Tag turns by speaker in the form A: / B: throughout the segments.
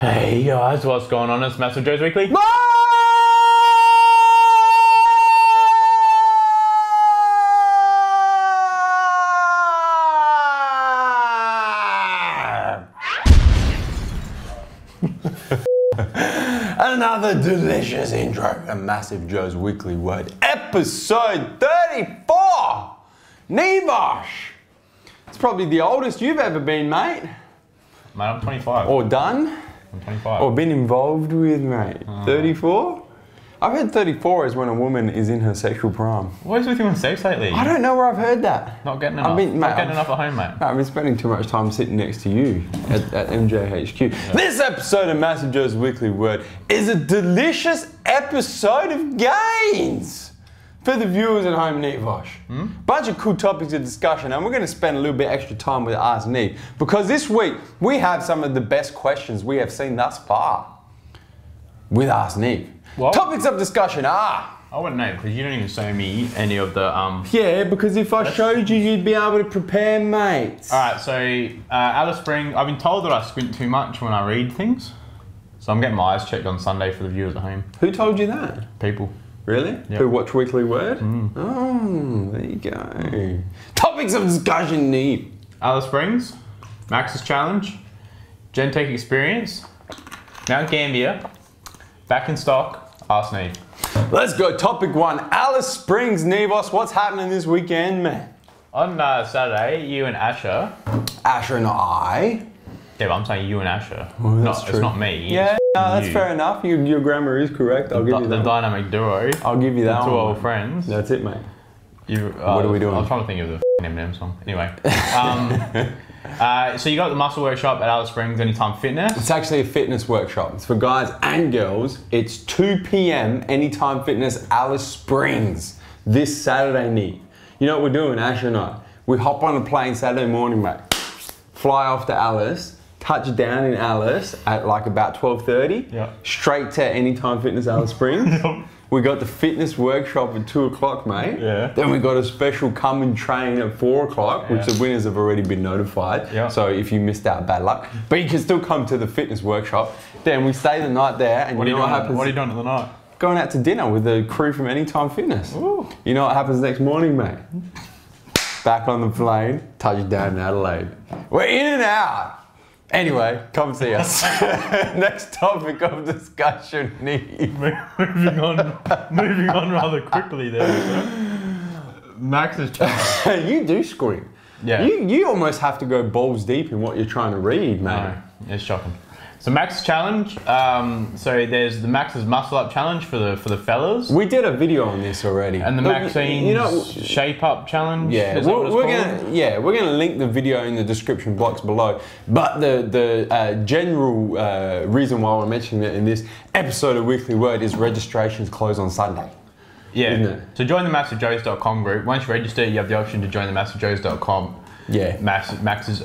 A: Hey guys, what's going on? It's MassiveJoes Weekly.
B: Another delicious intro to MassiveJoes Weekly Word, episode 34. Neve. It's probably the oldest you've ever been, mate.
A: Mate, I'm 25.
B: Or done.
A: I'm 25.
B: Or been involved with, mate. 34? I've heard 34 is when a woman is in her sexual prime.
A: What is with you on sex lately?
B: I don't know where I've heard that.
A: Not getting enough. Not getting enough at home, mate.
B: I've been spending too much time sitting next to you at MJHQ. Yeah. This episode of MassiveJoes Weekly Word is a delicious episode of gains for the viewers at home, Neve. Bunch of cool topics of discussion, and we're going to spend a little bit extra time with AskNEVE because this week we have some of the best questions we have seen thus far with AskNEVE. Topics of discussion are...
A: I wouldn't know because you don't even show me any of the...
B: Yeah, because if I showed you, you'd be able to prepare, mate.
A: Alright, so Alice Spring, I've been told that I squint too much when I read things. So I'm getting my eyes checked on Sunday for the viewers at home.
B: Who told you that?
A: People.
B: Really? Yep. Who watch Weekly Word? Oh, there you go. Topics of discussion, Neve.
A: Alice Springs, Max's Challenge, Gen-Tec Experience, Mount Gambier, back in stock, AskNEVE.
B: Let's go. Topic 1. Alice Springs, Nevos. What's happening this weekend, man?
A: On Saturday, you and Asher.
B: Asher and I.
A: Yeah, but I'm saying you and Asher.
B: Well, that's true.
A: It's not me.
B: Yeah, no, that's fair enough. Your grammar is correct. I'll give you that.
A: The dynamic duo.
B: I'll give you that one.
A: Two old friends.
B: That's it, mate.
A: What
B: are we doing?
A: I was trying to think of the Eminem song. Anyway. So you got the muscle workshop at Alice Springs, Anytime Fitness. It's
B: actually a fitness workshop. It's for guys and girls. It's 2 p.m. Anytime Fitness, Alice Springs, this Saturday, Neve. You know what we're doing, Asher and I? We hop on a plane Saturday morning, mate. Fly off to Alice. Touch down in Alice at like about 12:30.
A: Yeah.
B: Straight to Anytime Fitness, Alice Springs. We got the fitness workshop at 2 o'clock, mate.
A: Yeah.
B: Then we got a special come and train at 4 o'clock, which the winners have already been notified.
A: Yeah.
B: So if you missed out, bad luck. But you can still come to the fitness workshop. Then we stay the night there, and you know what happens?
A: What are you doing at the night?
B: Going out to dinner with the crew from Anytime Fitness.
A: Ooh.
B: You know what happens next morning, mate? Back on the plane, touchdown in Adelaide. We're in and out. Anyway, come see us. Next topic of discussion, Neve.
A: Moving on rather quickly there. Max's Challenge.
B: You do scream.
A: Yeah.
B: You almost have to go balls deep in what you're trying to read, mate.
A: No, it's shocking. So Max's Challenge, so there's the Max's Muscle Up Challenge for the fellas.
B: We did a video on this already.
A: And the Maxine's Shape Up Challenge.
B: Yeah, we're gonna link the video in the description box below. But the general reason why we're mentioning it in this episode of Weekly Word is registrations close on Sunday.
A: Yeah.
B: Isn't it?
A: So join the MassiveJoes.com group. Once you register, you have the option to join the MassiveJoes.com.
B: Yeah.
A: Max's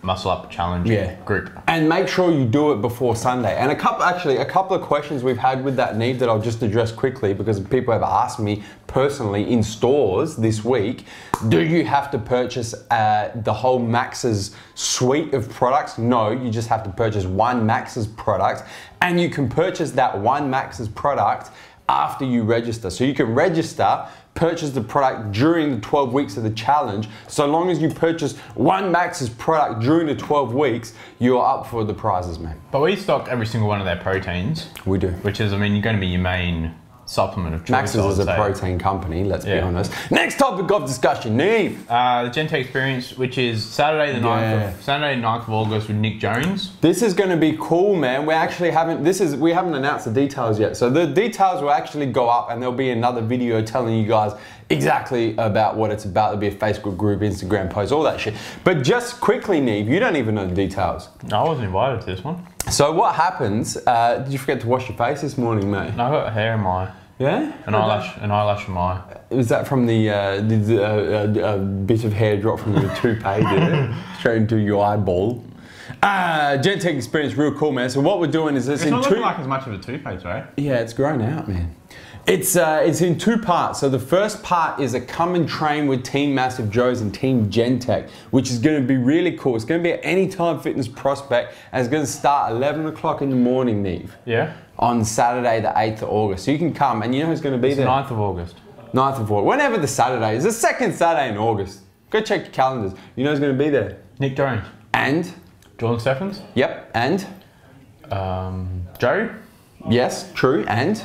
A: Muscle Up Challenge group.
B: And make sure you do it before Sunday. And a couple of questions we've had with that need that I'll just address quickly because people have asked me personally in stores this week, do you have to purchase the whole Max's suite of products? No, you just have to purchase one Max's product, and you can purchase that one Max's product after you register. So you can register, purchase the product during the 12 weeks of the challenge. So long as you purchase one Max's product during the 12 weeks, you're up for the prizes, man.
A: But we stock every single one of their proteins.
B: We do.
A: Which is, I mean, you're going to be your main supplement of choice.
B: Max's is a protein company, let's be honest. Next topic of discussion, Neve.
A: The Gen-Tec Experience, which is Saturday the 9th of August with Nick Jones.
B: This is going to be cool, man. We actually haven't, we haven't announced the details yet. So the details will actually go up and there'll be another video telling you guys exactly about what it's about. There'll be a Facebook group, Instagram post, all that shit. But just quickly, Neve, you don't even know the details.
A: No, I wasn't invited to this one.
B: So what happens, did you forget to wash your face this morning, mate?
A: No, I got hair in my...
B: Yeah?
A: An eyelash in my...
B: Was that from the bit of hair dropped from your toupee there, straight into your eyeball? Gen-Tec Experience, real cool, man. So what we're doing is this
A: it's not looking like as much of a toupee, right?
B: Yeah, it's grown out, man. It's in two parts. So the first part is a come and train with Team MassiveJoes and Team Genentech, which is going to be really cool. It's going to be at Anytime Fitness Prospect, and it's going to start 11 o'clock in the morning, Neve.
A: Yeah.
B: On Saturday, the 8th of August. So you can come, and you know who's going to be
A: it's
B: there?
A: 9th of August.
B: 9th of August. Whenever the Saturday is. The second Saturday in August. Go check your calendars. You know who's going to be there?
A: Nick Jones.
B: And?
A: Jordan Steffens.
B: Yep. And?
A: Joe.
B: Yes, true. And?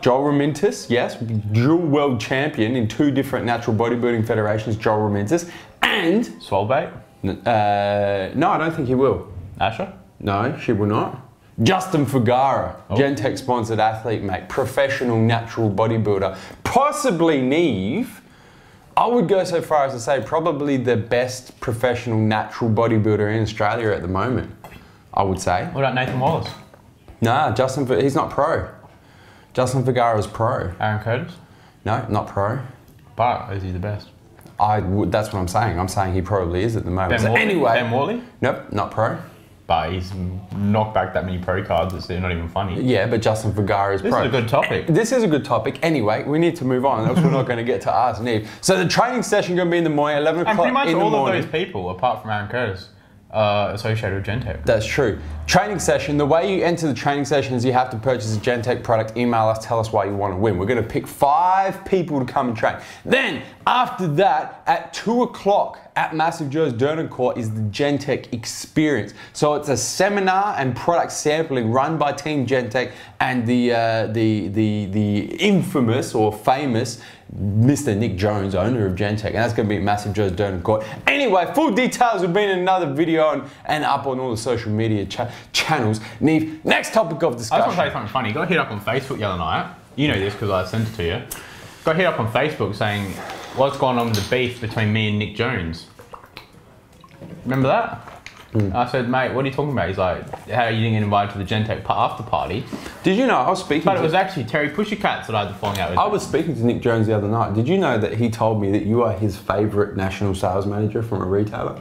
A: Joel
B: Ramintis, yes, dual world champion in 2 different natural bodybuilding federations, Joel Ramintis, and...
A: Swolbait.
B: No, I don't think he will.
A: Asher?
B: No, she will not. Justin Fugara, Gen-Tech sponsored athlete, mate, professional natural bodybuilder, possibly Neve. I would go so far as to say probably the best professional natural bodybuilder in Australia at the moment, I would say.
A: What about Nathan Wallace?
B: Nah, he's not pro. Justin Fugara is pro.
A: Aaron Curtis?
B: No, not pro.
A: But is he the best?
B: That's what I'm saying. I'm saying he probably is at the moment.
A: Ben Worley?
B: Anyway.
A: Ben Worley?
B: Nope, not pro.
A: But he's knocked back that many pro cards that they're not even funny.
B: Yeah, but Justin Fugara is pro.
A: This is a good topic.
B: This is a good topic. Anyway, we need to move on, else we're not going to get to AskNEVE. So the training session going to be in the morning, 11 o'clock in the morning.
A: And pretty much all of those people, apart from Aaron Curtis, associated with Genentech.
B: That's true. Training session, the way you enter the training session is you have to purchase a Genentech product, email us, tell us why you want to win. We're going to pick 5 people to come and train. Then, after that, at 2 o'clock at MassiveJoes Durden Court is the Gen-Tec Experience. So it's a seminar and product sampling run by Team Genentech and the infamous or famous Mr. Nick Jones, owner of Genentech, and that's going to be at MassiveJoes Durden Court. Anyway, full details will be in another video and up on all the social media channels. Neve, next topic of discussion.
A: I just want to say something funny. Got hit up on Facebook the other night. You know this because I sent it to you. Got hit up on Facebook saying, what's going on with the beef between me and Nick Jones? Remember that? I said, mate, what are you talking about? He's like, how you didn't get invited to the Genentech after party.
B: Did you know, I was speaking
A: But it was actually Terry Pussycats that I had the falling out with.
B: I was speaking to Nick Jones the other night. Did you know that he told me that you are his favourite national sales manager from a retailer?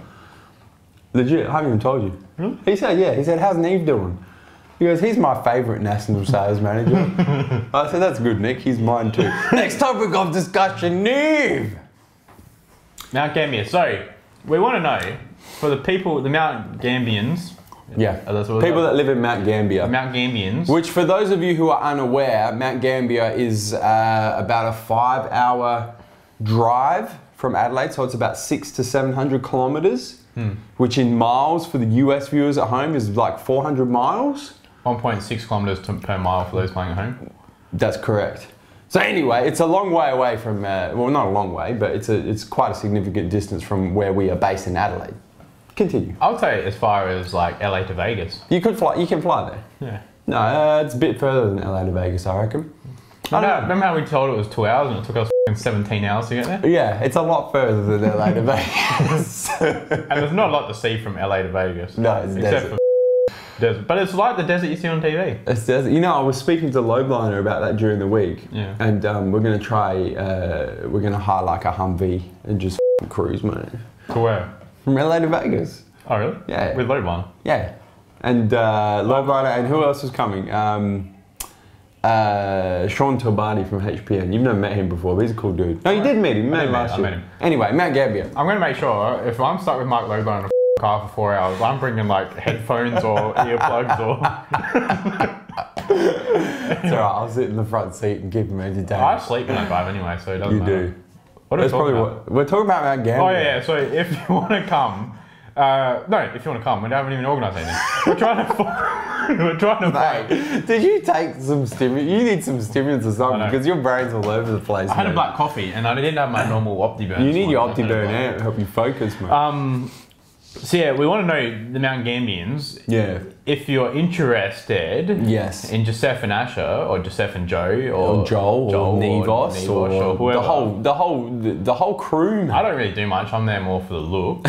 B: Legit, I haven't even told you.
A: Really?
B: He said, yeah, he said, how's Neve doing? He goes, he's my favourite national sales manager. I said, that's good, Nick, he's mine too. Next topic of discussion, Neve!
A: Mount Gambier. So, we want to know, for the people, the Mount Gambians.
B: Yeah, people that live in Mount Gambier.
A: Mount Gambians.
B: Which, for those of you who are unaware, Mount Gambier is about a 5-hour drive from Adelaide, so it's about 600 to 700 kilometres, which in miles for the US viewers at home is like 400 miles.
A: 1.6 kilometres per mile for those playing at home.
B: That's correct. So anyway, it's a long way away from, well, not a long way, but it's quite a significant distance from where we are based in Adelaide. Continue.
A: I would say as far as like LA to Vegas.
B: You can fly there.
A: Yeah.
B: No, it's a bit further than LA to Vegas, I reckon.
A: Remember how we told it was 2 hours and it took us 17 hours to get there?
B: Yeah, it's a lot further than LA to Vegas.
A: And there's not a lot to see from LA to Vegas.
B: No, it's
A: except for desert. But it's like the desert you see on TV.
B: It's desert. You know, I was speaking to Lobeliner about that during the week.
A: Yeah.
B: And we're going to try, we're going to hire like a Humvee and just cruise, mate.
A: To where?
B: From LA to Vegas.
A: Oh, really?
B: Yeah.
A: With Lobeliner?
B: Yeah. And Lobeliner, and who else is coming? Sean Tobani from HPN. You've never met him before, but he's a cool dude. No, you did meet him. You met him last year. Anyway, Mount Gambier.
A: I'm going to make sure, if I'm stuck with Mark Lobeliner in a car for 4 hours, I'm bringing like headphones or earplugs or...
B: It's alright, I'll sit in the front seat and keep him entertained.
A: I sleep when I drive anyway, so it doesn't matter.
B: You do.
A: What are we talking about?
B: We're talking about Mount Gambier.
A: Oh yeah, so if you want to come, no, if you want to come, we haven't even organised anything. We're trying to
B: Mate, did you take some stimulants? You need some stimulants or something because your brain's all over the place.
A: I had a black coffee and I didn't have my normal OptiBurn.
B: You need your OptiBurn out to help you focus, mate.
A: So yeah, we want to know the Mount Gambians.
B: Yeah.
A: If you're interested,
B: yes,
A: in Joseph and Asher, or Joseph and Joe, or
B: Joel or Nevos, or
A: whoever.
B: the whole crew.
A: I don't really do much. I'm there more for the look.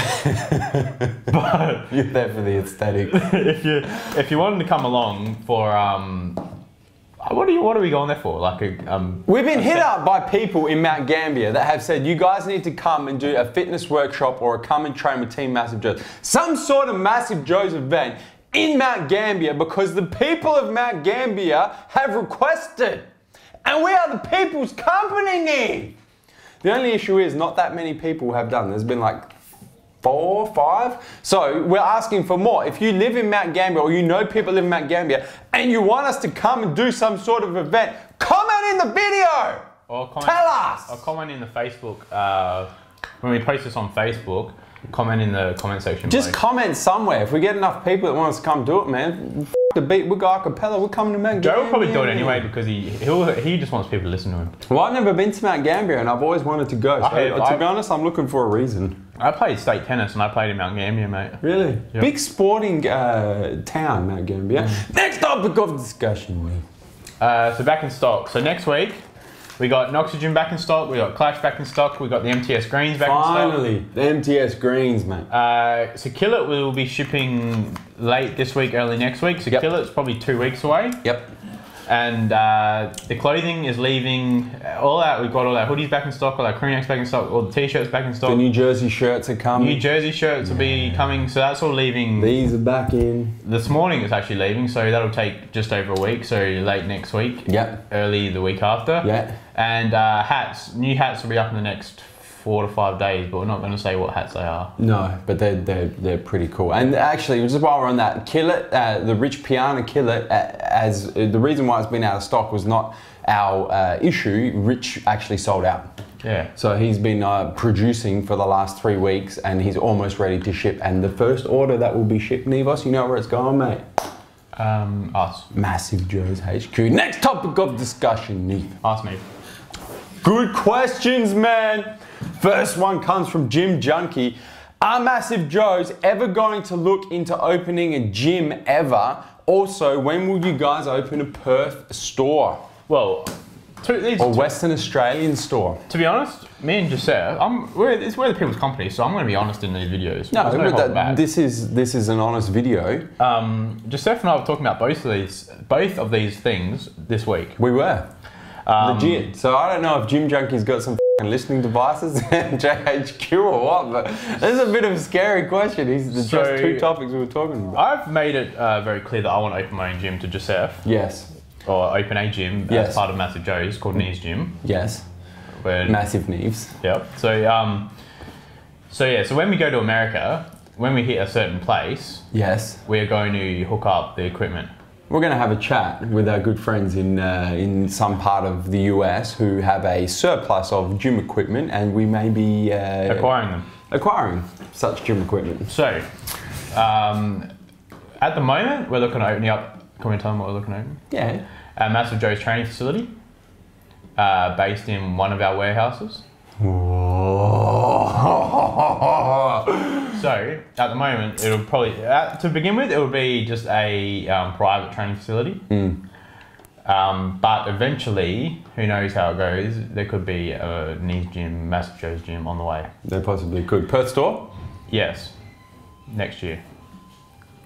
A: But
B: you're there for the aesthetic.
A: if you wanted to come along for what are we going there for? Like
B: we've been hit up by people in Mount Gambier that have said you guys need to come and do a fitness workshop or come and train with Team MassiveJoes. Some sort of MassiveJoes event in Mount Gambier because the people of Mount Gambier have requested. And we are the people's company, Neve. The only issue is not that many people have done. There's been like 4, 5. So we're asking for more. If you live in Mount Gambier or you know people live in Mount Gambier and you want us to come and do some sort of event, comment in the video.
A: Or comment,
B: tell us.
A: Or comment in the Facebook, when we post this on Facebook, comment in the comment section
B: Just
A: below.
B: comment somewhere. If we get enough people that want us to come do it, man, f the beat, we'll go a cappella, we're coming to Mount Gambier.
A: Joe will probably do it anyway because he just wants people to listen to him.
B: Well, I've never been to Mount Gambier and I've always wanted to go. So to be honest, I'm looking for a reason.
A: I played state tennis and I played in Mount Gambier, mate.
B: Really?
A: Yep.
B: Big sporting town, Mount Gambier. Next topic of discussion.
A: So back in stock. So next week, we got Noxygen back in stock, we got Clash back in stock, we got the MTS Greens back in stock.
B: Finally, the MTS Greens, mate.
A: So Kill It will be shipping late this week, early next week. So Kill It's probably 2 weeks away.
B: Yep.
A: And the clothing is leaving, all that, we've got all our hoodies back in stock, all our crew necks back in stock, all the t-shirts back in stock.
B: The New Jersey shirts are coming.
A: New Jersey shirts will be coming, so that's all leaving.
B: These are back in.
A: This morning it's actually leaving, so that'll take just over a week, so late next week.
B: Yep.
A: Early the week after.
B: Yeah.
A: And new hats will be up in the next 4 to 5 days, but we're not going to say what hats they are.
B: No, but they're pretty cool. And actually, just while we're on that, Kill It, the Rich Piana Kill It, as the reason why it's been out of stock was not our issue. Rich actually sold out.
A: Yeah.
B: So he's been producing for the last 3 weeks, and he's almost ready to ship. And the first order that will be shipped, Nevos, you know where it's going, mate?
A: Us.
B: MassiveJoes HQ. Next topic of discussion, Neve.
A: AskNEVE.
B: Good questions, man. First one comes from Gym Junkie. Are MassiveJoes ever going to look into opening a gym ever? Also, when will you guys open a Perth store?
A: Well,
B: or Western Australian store?
A: To be honest, me and Joseph, we're the people's company, so I'm going to be honest in these videos.
B: No, but this is an honest video.
A: Joseph and I were talking about both of these things this week.
B: We were. Legit. So I don't know if Gym Junkie's got some listening devices and JHQ or what, but this is a bit of a scary question. There's just 2 topics we were talking about.
A: I've made it very clear that I want to open my own gym to Joseph.
B: Yes.
A: Or open a gym as part of MassiveJoes called Neve's Gym.
B: Yes.
A: Where,
B: Massive Neves.
A: Yep. So when we go to America, when we hit a certain place,
B: yes,
A: we're going to hook up the equipment.
B: We're going to have a chat with our good friends in some part of the US who have a surplus of gym equipment, and we may be acquiring such gym equipment.
A: So, at the moment, we're looking at opening up. Can we tell them what we're looking at?
B: Yeah.
A: A MassiveJoes training facility, based in one of our warehouses. So at the moment, it'll probably, to begin with, it will be just a private training facility. But eventually, who knows how it goes, there could be a Neve's Gym, MassiveJoes Gym on the way.
B: There possibly could. Perth store?
A: Yes, next year.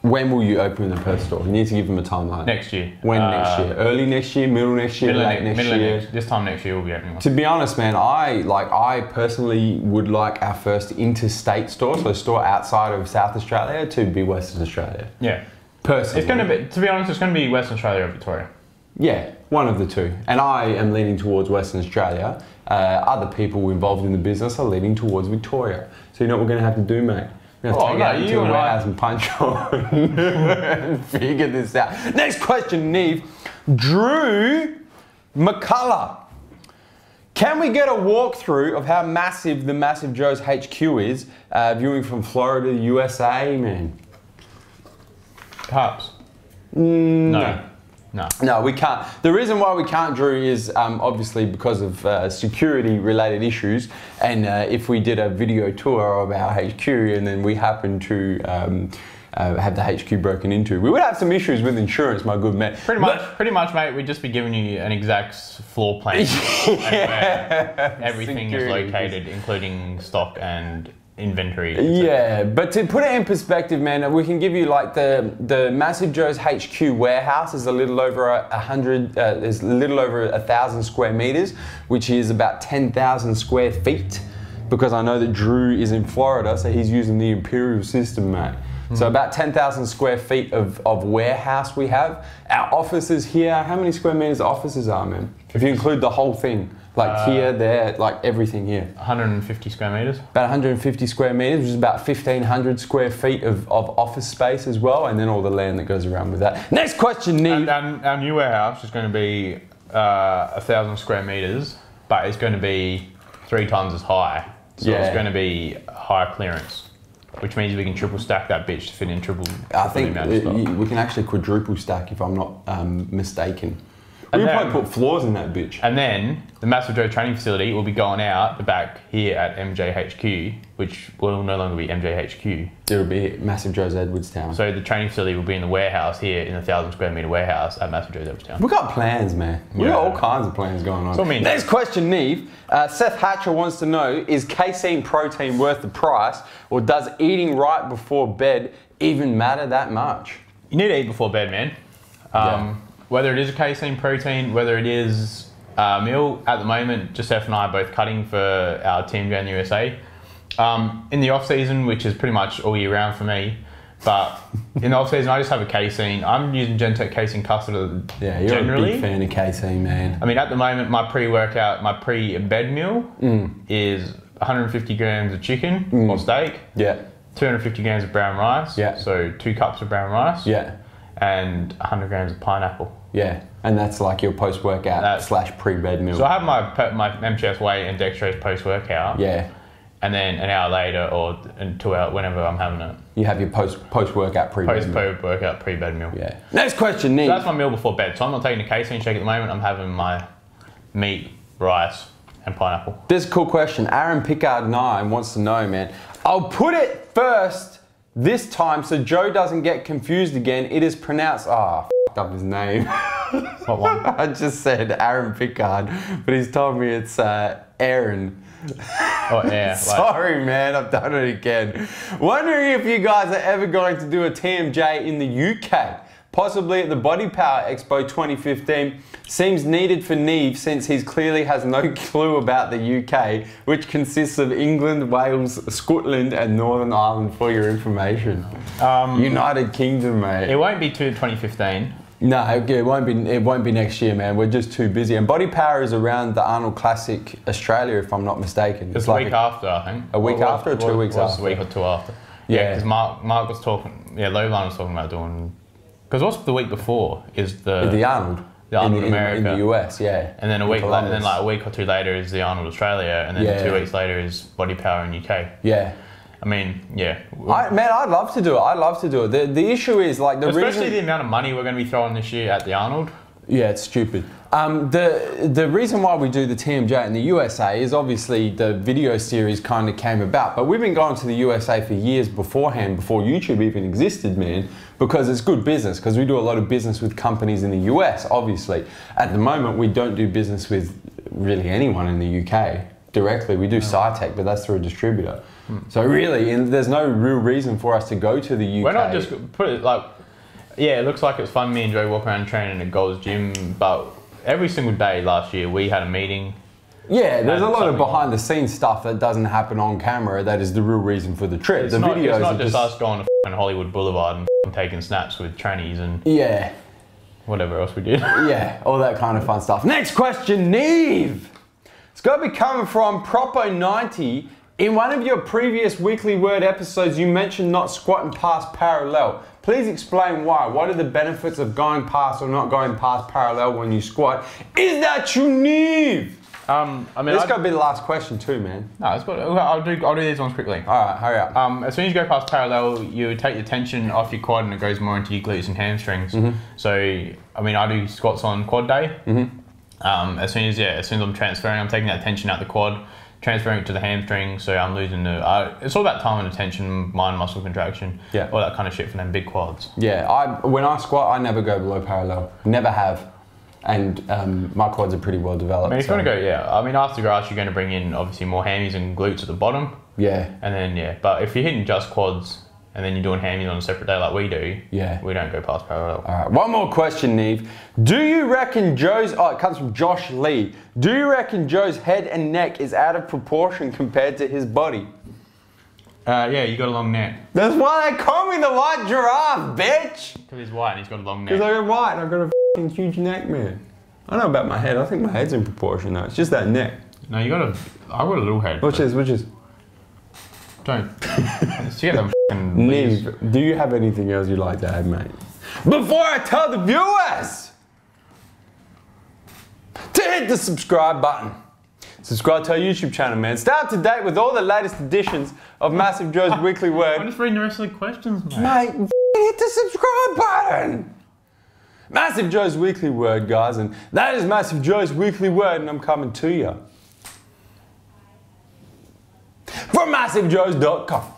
B: When will you open the Perth store? You need to give them a timeline.
A: Next year.
B: When next year? Early next year, middle next year, late next year?
A: This time next year we'll be opening one.
B: To be honest, man, I personally would like our first interstate store, so a store outside of South Australia, to be Western Australia.
A: Yeah.
B: Personally.
A: It's going to be, to be honest, it's going to be Western Australia or Victoria.
B: Yeah, one of the two. And I am leaning towards Western Australia. Other people involved in the business are leaning towards Victoria. So you know what we're going to have to do, mate? We're going to have to take it out into a warehouse and punch on and figure this out. Next question, Neve. Drew McCullough. Can we get a walkthrough of how massive the MassiveJoes HQ is, viewing from Florida, USA, man?
A: Perhaps. No. No.
B: No, we can't. The reason why we can't, Drew, is obviously because of security-related issues. And if we did a video tour of our HQ and then we happened to have the HQ broken into, we would have some issues with insurance, my good man.
A: Pretty much, mate. We'd just be giving you an exact floor plan where everything is located, including stock and inventory.
B: Yeah, but to put it in perspective, man, we can give you like the MassiveJoes HQ warehouse is a little over 1,000 square meters, which is about 10,000 square feet. Because I know that Drew is in Florida, so he's using the imperial system, mate. So about 10,000 square feet of warehouse we have. Our offices here, how many square meters offices are, man? If you include the whole thing, like here, there, like everything here.
A: 150 square meters.
B: About 150 square meters, which is about 1,500 square feet of office space as well, and then all the land that goes around with that. Next question, Neve.
A: And our new warehouse is going to be 1,000 square meters, but it's going to be 3 times as high. So it's going to be higher clearance, which means we can triple stack that bitch to fit in triple.
B: I think we can actually quadruple stack if I'm not mistaken. We can probably put floors in that bitch.
A: And then the MassiveJoes training facility will be going out the back here at MJHQ, which will no longer be MJHQ.
B: It'll be MassiveJoes Edwardstown.
A: So the training facility will be in the warehouse here, in the 1,000 square meter warehouse at MassiveJoes Edwardstown.
B: We got plans, man. We got all kinds of plans going on.
A: So
B: next question, Neve. Seth Hatcher wants to know, is casein protein worth the price, or does eating right before bed even matter that much?
A: You need to eat before bed, man. Whether it is a casein protein, whether it is a meal, at the moment, just Seth and I are both cutting for our Team Gen USA. In the off season, which is pretty much all year round for me, but in the off season, I just have a casein. I'm using Genentech casein custard
B: you're
A: generally.
B: a big fan of casein, man.
A: I mean, at the moment, my pre-workout, my pre-bed meal is 150 grams of chicken or steak. 250 grams of brown rice. So 2 cups of brown rice. And 100 grams of pineapple.
B: And that's like your post-workout / pre-bed meal.
A: So I have my MTS whey and dextrose post-workout. And then an hour later or 2 hours, whenever I'm having it.
B: You have your post-workout pre-bed meal.
A: Post-workout pre-bed meal.
B: Next question, Neve.
A: So that's my meal before bed. So I'm not taking a casein shake at the moment. I'm having my meat, rice, and pineapple.
B: This is a cool question. Aaron Pickard9 wants to know, man. I'll put it first this time so Joe doesn't get confused again. It is pronounced... I f***ed up his name.
A: What one?
B: I just said Aaron Pickard, but he's told me it's Aaron.
A: Oh, yeah.
B: Sorry, man, I've done it again. Wondering if you guys are ever going to do a TMJ in the UK, possibly at the Body Power Expo 2015. Seems needed for Neve since he clearly has no clue about the UK, which consists of England, Wales, Scotland, and Northern Ireland, for your information. United Kingdom, mate.
A: It won't be to 2015.
B: No, it won't be next year, man. We're just too busy. And Body Power is around the Arnold Classic Australia, if I'm not mistaken.
A: It's a week after, I think.
B: A week after or 2 weeks after?
A: A week or 2 after. Yeah, because Mark was talking, Lowline was talking about doing, because what's the week before is the
B: Arnold.
A: The Arnold America.
B: In the US,
A: And then a week later, and then like a week or 2 later is the Arnold Australia, and then 2 weeks later is Body Power in UK. I mean,
B: I'd love to do it. I'd love to do it. The issue is like
A: especially the amount of money we're going to be throwing this year at the Arnold.
B: Yeah, it's stupid. The reason why we do the TMJ in the USA is obviously the video series kind of came about, but we've been going to the USA for years beforehand, before YouTube even existed, man, because it's good business, because we do a lot of business with companies in the US, obviously. At the moment, we don't do business with really anyone in the UK directly. We do SciTech, but that's through a distributor. So really, there's no real reason for us to go to the UK.
A: Why not just put it like, it looks like it's fun, me and Joe walk around training at Gold's Gym, but every single day last year we had a meeting.
B: Yeah, there's a lot of behind the scenes stuff that doesn't happen on camera that is the real reason for the trip.
A: It's not just us going to Hollywood Boulevard and taking snaps with trannies and whatever else we did.
B: All that kind of fun stuff. Next question, Neve. It's got to be coming from Propo90. In one of your previous Weekly Word episodes, you mentioned not squatting past parallel. Please explain why. What are the benefits of going past or not going past parallel when you squat? Is that you, Neve?
A: I mean,
B: this got to be the last question too, man.
A: No, it's got. I'll do these ones quickly.
B: All right, hurry up.
A: As soon as you go past parallel, you take the tension off your quad and it goes more into your glutes and hamstrings. So, I mean, I do squats on quad day. As soon as I'm transferring, I'm taking that tension out the quad, transferring it to the hamstring, so I'm losing the... it's all about time and attention, mind muscle contraction, all that kind of shit for them big quads.
B: When I squat, I never go below parallel. Never have. And my quads are pretty well developed.
A: I mean, if you want to go, I mean, after grass, you're going to bring in, obviously, more hammies and glutes at the bottom. And then, but if you're hitting just quads, and then you're doing hammies on a separate day like we do, we don't go past parallel.
B: All right, one more question, Neve. Do you reckon Joe's, it comes from Josh Lee. Do you reckon Joe's head and neck is out of proportion compared to his body?
A: Yeah, you got a long neck.
B: That's why they call me the white giraffe, bitch!
A: Because he's white and he's got a long neck.
B: Because I'm white and I've got a f***ing huge neck, man. I don't know about my head. I think my head's in proportion though. It's just that neck.
A: No, you got a... I've got a little head.
B: Which is?
A: Don't... Let's get them f***ing...
B: Neve, do you have anything else you'd like to add, mate? Before I tell the viewers to hit the subscribe button. Subscribe to our YouTube channel, man. Stay up to date with all the latest editions of MassiveJoes Weekly WORD.
A: I'm just reading the rest of the questions, mate.
B: Mate, hit the subscribe button. MassiveJoes Weekly WORD, guys, and that is MassiveJoes Weekly WORD, and I'm coming to you from MassiveJoes.com.